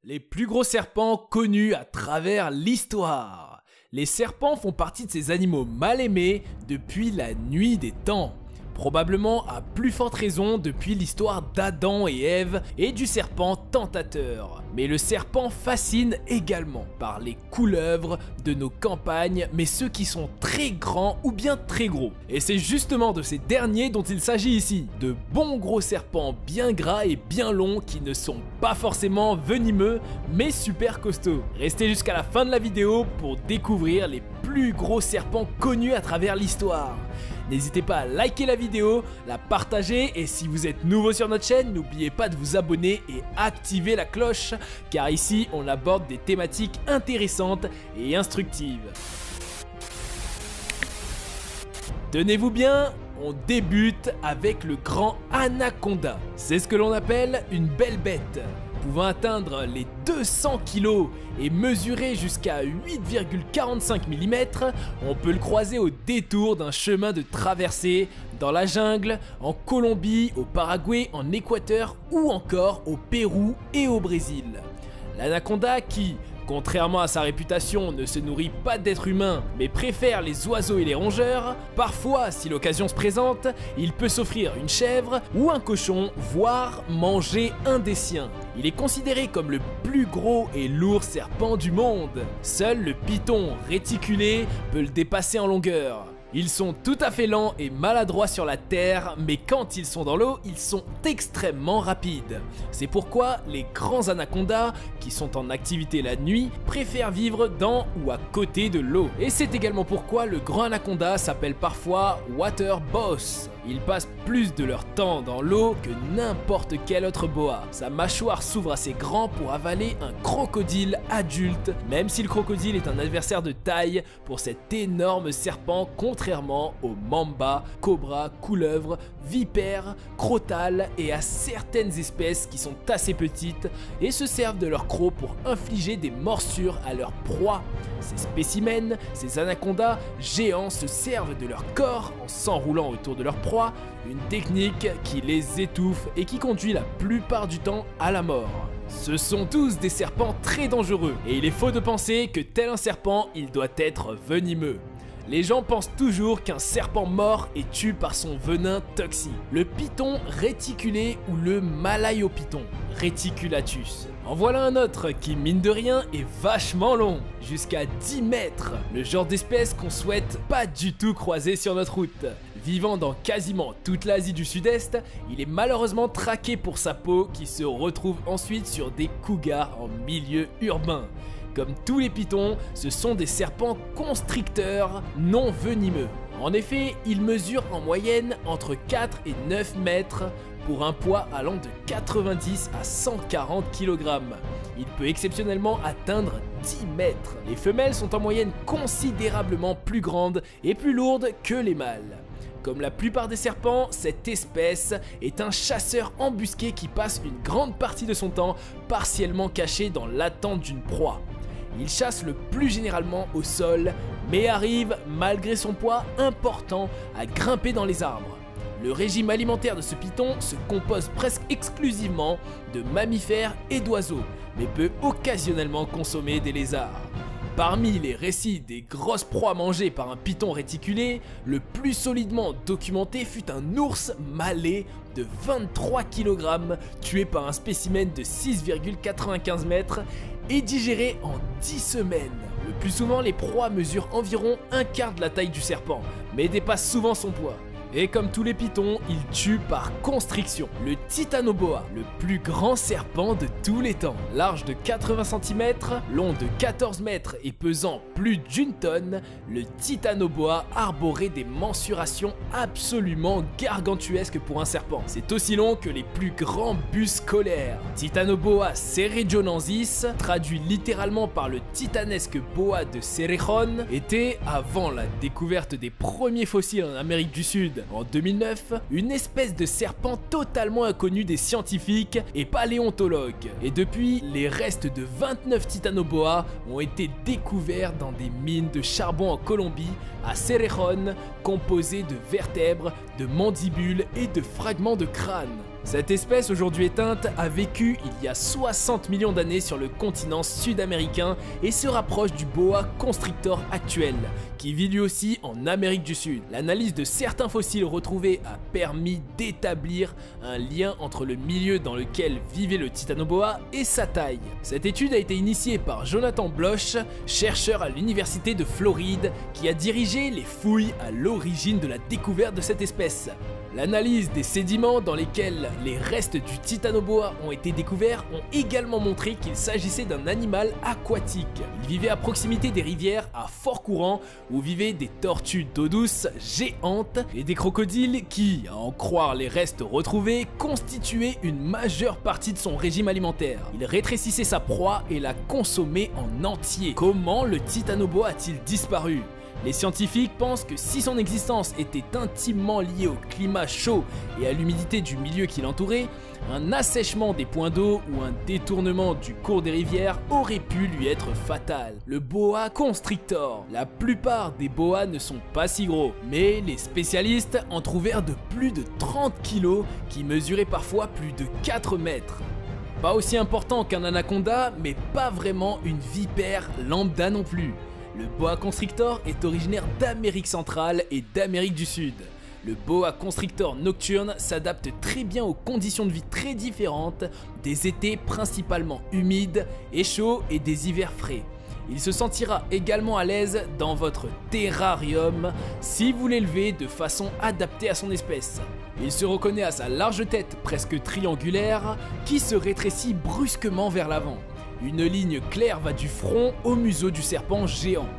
Les plus gros serpents connus à travers l'histoire. Les serpents font partie de ces animaux mal aimés depuis la nuit des temps. Probablement à plus forte raison depuis l'histoire d'Adam et Ève et du serpent tentateur. Mais le serpent fascine également par les couleuvres de nos campagnes, mais ceux qui sont très grands ou bien très gros. Et c'est justement de ces derniers dont il s'agit ici. De bons gros serpents bien gras et bien longs qui ne sont pas forcément venimeux, mais super costauds. Restez jusqu'à la fin de la vidéo pour découvrir les plus gros serpents connus à travers l'histoire. N'hésitez pas à liker la vidéo, la partager et si vous êtes nouveau sur notre chaîne, n'oubliez pas de vous abonner et activer la cloche car ici on aborde des thématiques intéressantes et instructives. Tenez-vous bien, on débute avec le grand anaconda. C'est ce que l'on appelle une belle bête. Pouvant atteindre les 200 kg et mesurer jusqu'à 8,45 mm, on peut le croiser au détour d'un chemin de traversée dans la jungle, en Colombie, au Paraguay, en Équateur ou encore au Pérou et au Brésil. L'anaconda qui, contrairement à sa réputation, ne se nourrit pas d'êtres humains, mais préfère les oiseaux et les rongeurs, parfois, si l'occasion se présente, il peut s'offrir une chèvre ou un cochon, voire manger un des siens. Il est considéré comme le plus gros et lourd serpent du monde. Seul le python réticulé peut le dépasser en longueur. Ils sont tout à fait lents et maladroits sur la terre, mais quand ils sont dans l'eau, ils sont extrêmement rapides. C'est pourquoi les grands anacondas, qui sont en activité la nuit, préfèrent vivre dans ou à côté de l'eau. Et c'est également pourquoi le grand anaconda s'appelle parfois water boss. Ils passent plus de leur temps dans l'eau que n'importe quel autre boa. Sa mâchoire s'ouvre assez grand pour avaler un crocodile adulte, même si le crocodile est un adversaire de taille pour cet énorme serpent, contrairement aux mamba, cobras, couleuvres, vipères, crotales et à certaines espèces qui sont assez petites et se servent de leur croc pour infliger des morsures à leur proie. Ces spécimens, ces anacondas géants se servent de leur corps en s'enroulant autour de leur proie, une technique qui les étouffe et qui conduit la plupart du temps à la mort. Ce sont tous des serpents très dangereux et il est faux de penser que tel un serpent, il doit être venimeux. Les gens pensent toujours qu'un serpent mord est tué par son venin toxique. Le python réticulé ou le Malayo-python, Reticulatus. En voilà un autre qui, mine de rien, est vachement long, jusqu'à 10 mètres. Le genre d'espèce qu'on souhaite pas du tout croiser sur notre route. Vivant dans quasiment toute l'Asie du Sud-Est, il est malheureusement traqué pour sa peau qui se retrouve ensuite sur des cougars en milieu urbain. Comme tous les pythons, ce sont des serpents constricteurs non venimeux. En effet, ils mesurent en moyenne entre 4 et 9 mètres pour un poids allant de 90 à 140 kg. Il peut exceptionnellement atteindre 10 mètres. Les femelles sont en moyenne considérablement plus grandes et plus lourdes que les mâles. Comme la plupart des serpents, cette espèce est un chasseur embusqué qui passe une grande partie de son temps partiellement caché dans l'attente d'une proie. Il chasse le plus généralement au sol, mais arrive, malgré son poids important, à grimper dans les arbres. Le régime alimentaire de ce python se compose presque exclusivement de mammifères et d'oiseaux, mais peut occasionnellement consommer des lézards. Parmi les récits des grosses proies mangées par un python réticulé, le plus solidement documenté fut un ours malais de 23 kg tué par un spécimen de 6,95 mètres et digéré en 10 semaines. Le plus souvent, les proies mesurent environ un quart de la taille du serpent, mais dépassent souvent son poids. Et comme tous les pythons, il tue par constriction. Le titanoboa, le plus grand serpent de tous les temps. Large de 80 cm, long de 14 mètres et pesant plus d'une tonne, le titanoboa arborait des mensurations absolument gargantuesques pour un serpent. C'est aussi long que les plus grands bus scolaires. Titanoboa cerrejonensis, traduit littéralement par le titanesque boa de Cerrejón, était, avant la découverte des premiers fossiles en Amérique du Sud, en 2009, une espèce de serpent totalement inconnue des scientifiques et paléontologues. Et depuis, les restes de 29 titanoboa ont été découverts dans des mines de charbon en Colombie, à Cerrejón, composées de vertèbres, de mandibules et de fragments de crâne. Cette espèce aujourd'hui éteinte a vécu il y a 60 millions d'années sur le continent sud-américain et se rapproche du boa constrictor actuel, qui vit lui aussi en Amérique du Sud. L'analyse de certains fossiles retrouvés a permis d'établir un lien entre le milieu dans lequel vivait le titanoboa et sa taille. Cette étude a été initiée par Jonathan Bloch, chercheur à l'université de Floride, qui a dirigé les fouilles à l'origine de la découverte de cette espèce. L'analyse des sédiments dans lesquels les restes du titanoboa ont été découverts ont également montré qu'il s'agissait d'un animal aquatique. Il vivait à proximité des rivières à fort courant où vivaient des tortues d'eau douce géantes et des crocodiles qui, à en croire les restes retrouvés, constituaient une majeure partie de son régime alimentaire. Il rétrécissait sa proie et la consommait en entier. Comment le titanoboa a-t-il disparu ? Les scientifiques pensent que si son existence était intimement liée au climat chaud et à l'humidité du milieu qui l'entourait, un assèchement des points d'eau ou un détournement du cours des rivières aurait pu lui être fatal. Le boa constrictor. La plupart des boas ne sont pas si gros, mais les spécialistes en trouvèrent de plus de 30 kg qui mesuraient parfois plus de 4 mètres. Pas aussi important qu'un anaconda, mais pas vraiment une vipère lambda non plus. Le boa constrictor est originaire d'Amérique centrale et d'Amérique du Sud. Le boa constrictor nocturne s'adapte très bien aux conditions de vie très différentes, des étés principalement humides et chauds et des hivers frais. Il se sentira également à l'aise dans votre terrarium si vous l'élevez de façon adaptée à son espèce. Il se reconnaît à sa large tête presque triangulaire qui se rétrécit brusquement vers l'avant. Une ligne claire va du front au museau du serpent géant.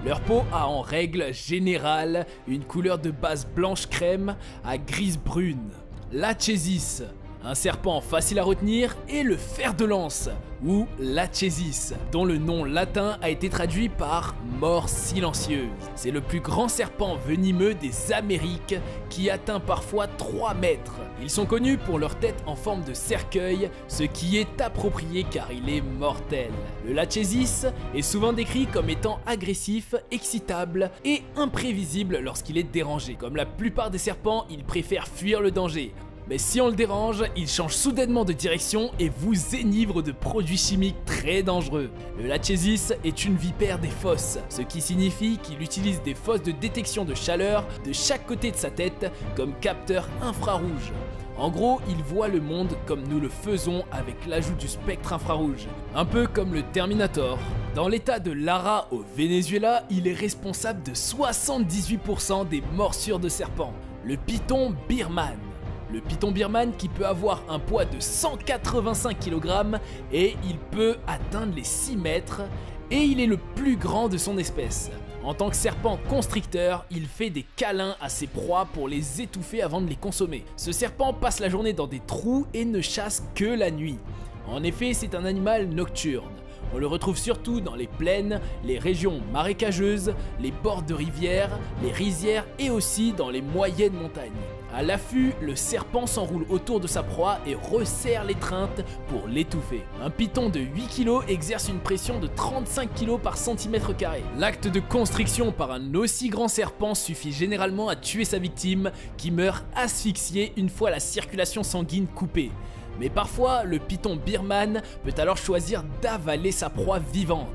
Leur peau a en règle générale une couleur de base blanche crème à grise brune. Lachesis, un serpent facile à retenir, et le fer de lance, ou Lachesis, dont le nom latin a été traduit par mort silencieuse. C'est le plus grand serpent venimeux des Amériques qui atteint parfois 3 mètres. Ils sont connus pour leur tête en forme de cercueil, ce qui est approprié car il est mortel. Le Lachesis est souvent décrit comme étant agressif, excitable et imprévisible lorsqu'il est dérangé. Comme la plupart des serpents, il préfère fuir le danger. Mais si on le dérange, il change soudainement de direction et vous énivre de produits chimiques très dangereux. Le Lachesis est une vipère des fosses, ce qui signifie qu'il utilise des fosses de détection de chaleur de chaque côté de sa tête comme capteur infrarouge. En gros, il voit le monde comme nous le faisons avec l'ajout du spectre infrarouge, un peu comme le Terminator. Dans l'état de Lara au Venezuela, il est responsable de 78% des morsures de serpents. Le python birman. Le python birman qui peut avoir un poids de 185 kg et il peut atteindre les 6 mètres et il est le plus grand de son espèce. En tant que serpent constricteur, il fait des câlins à ses proies pour les étouffer avant de les consommer. Ce serpent passe la journée dans des trous et ne chasse que la nuit. En effet, c'est un animal nocturne. On le retrouve surtout dans les plaines, les régions marécageuses, les bords de rivières, les rizières et aussi dans les moyennes montagnes. À l'affût, le serpent s'enroule autour de sa proie et resserre l'étreinte pour l'étouffer. Un python de 8 kg exerce une pression de 35 kg par centimètre carré. L'acte de constriction par un aussi grand serpent suffit généralement à tuer sa victime qui meurt asphyxiée une fois la circulation sanguine coupée. Mais parfois, le python birman peut alors choisir d'avaler sa proie vivante.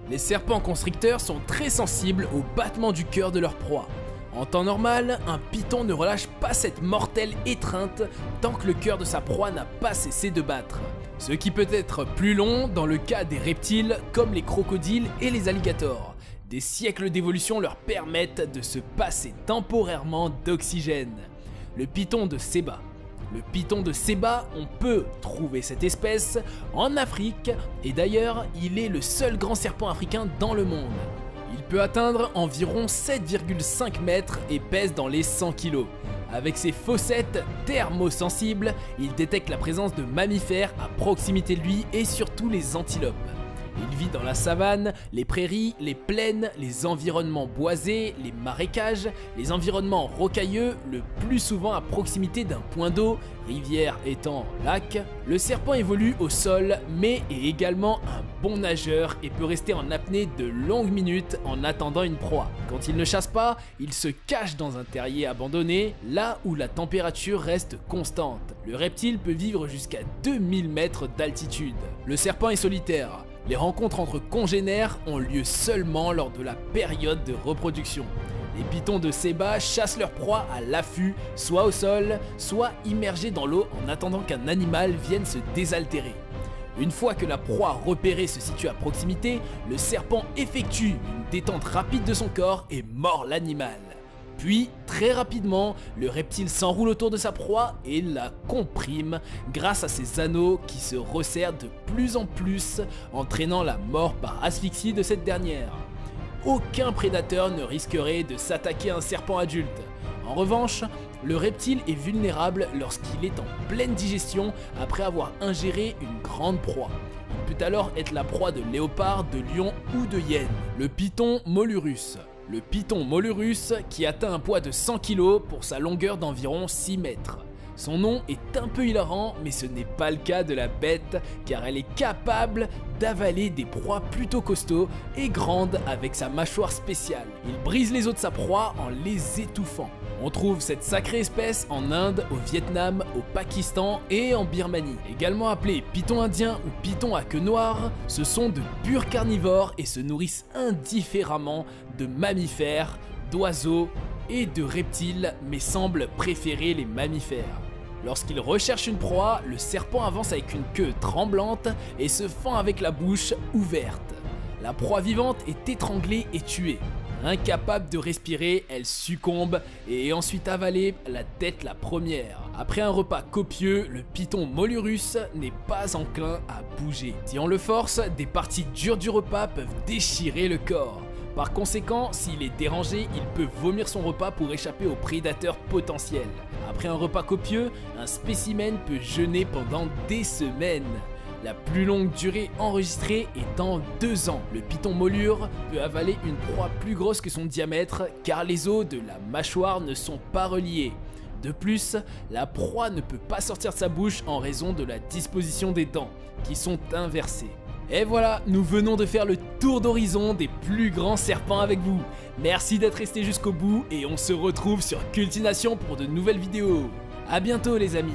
Les serpents constricteurs sont très sensibles au battement du cœur de leur proie. En temps normal, un python ne relâche pas cette mortelle étreinte tant que le cœur de sa proie n'a pas cessé de battre. Ce qui peut être plus long dans le cas des reptiles comme les crocodiles et les alligators. Des siècles d'évolution leur permettent de se passer temporairement d'oxygène. Le python de Seba. Le python de Seba, on peut trouver cette espèce en Afrique et d'ailleurs, il est le seul grand serpent africain dans le monde. Il peut atteindre environ 7,5 mètres et pèse dans les 100 kg. Avec ses fossettes thermosensibles, il détecte la présence de mammifères à proximité de lui et surtout les antilopes. Il vit dans la savane, les prairies, les plaines, les environnements boisés, les marécages, les environnements rocailleux, le plus souvent à proximité d'un point d'eau, rivière, étang, lac. Le serpent évolue au sol, mais est également un bon nageur et peut rester en apnée de longues minutes en attendant une proie. Quand il ne chasse pas, il se cache dans un terrier abandonné, là où la température reste constante. Le reptile peut vivre jusqu'à 2000 mètres d'altitude. Le serpent est solitaire. Les rencontres entre congénères ont lieu seulement lors de la période de reproduction. Les pitons de Séba chassent leur proie à l'affût, soit au sol, soit immergés dans l'eau en attendant qu'un animal vienne se désaltérer. Une fois que la proie repérée se situe à proximité, le serpent effectue une détente rapide de son corps et mord l'animal. Puis, très rapidement, le reptile s'enroule autour de sa proie et la comprime grâce à ses anneaux qui se resserrent de plus en plus, entraînant la mort par asphyxie de cette dernière. Aucun prédateur ne risquerait de s'attaquer à un serpent adulte. En revanche, le reptile est vulnérable lorsqu'il est en pleine digestion après avoir ingéré une grande proie. Il peut alors être la proie de léopards, de lions ou de hyènes. Le python Molurus. Le python Molurus qui atteint un poids de 100 kg pour sa longueur d'environ 6 mètres. Son nom est un peu hilarant, mais ce n'est pas le cas de la bête car elle est capable d'avaler des proies plutôt costauds et grandes avec sa mâchoire spéciale. Il brise les os de sa proie en les étouffant. On trouve cette sacrée espèce en Inde, au Vietnam, au Pakistan et en Birmanie. Également appelé python indien ou python à queue noire, ce sont de purs carnivores et se nourrissent indifféremment de mammifères, d'oiseaux et de reptiles, mais semblent préférer les mammifères. Lorsqu'il recherche une proie, le serpent avance avec une queue tremblante et se fend avec la bouche ouverte. La proie vivante est étranglée et tuée. Incapable de respirer, elle succombe et est ensuite avalée la tête la première. Après un repas copieux, le python Molurus n'est pas enclin à bouger. Si on le force, des parties dures du repas peuvent déchirer le corps. Par conséquent, s'il est dérangé, il peut vomir son repas pour échapper aux prédateurs potentiels. Après un repas copieux, un spécimen peut jeûner pendant des semaines. La plus longue durée enregistrée étant 2 ans. Le python molure peut avaler une proie plus grosse que son diamètre car les os de la mâchoire ne sont pas reliés. De plus, la proie ne peut pas sortir de sa bouche en raison de la disposition des dents, qui sont inversées. Et voilà, nous venons de faire le tour d'horizon des plus grands serpents avec vous. Merci d'être resté jusqu'au bout et on se retrouve sur Cultination pour de nouvelles vidéos. A bientôt les amis.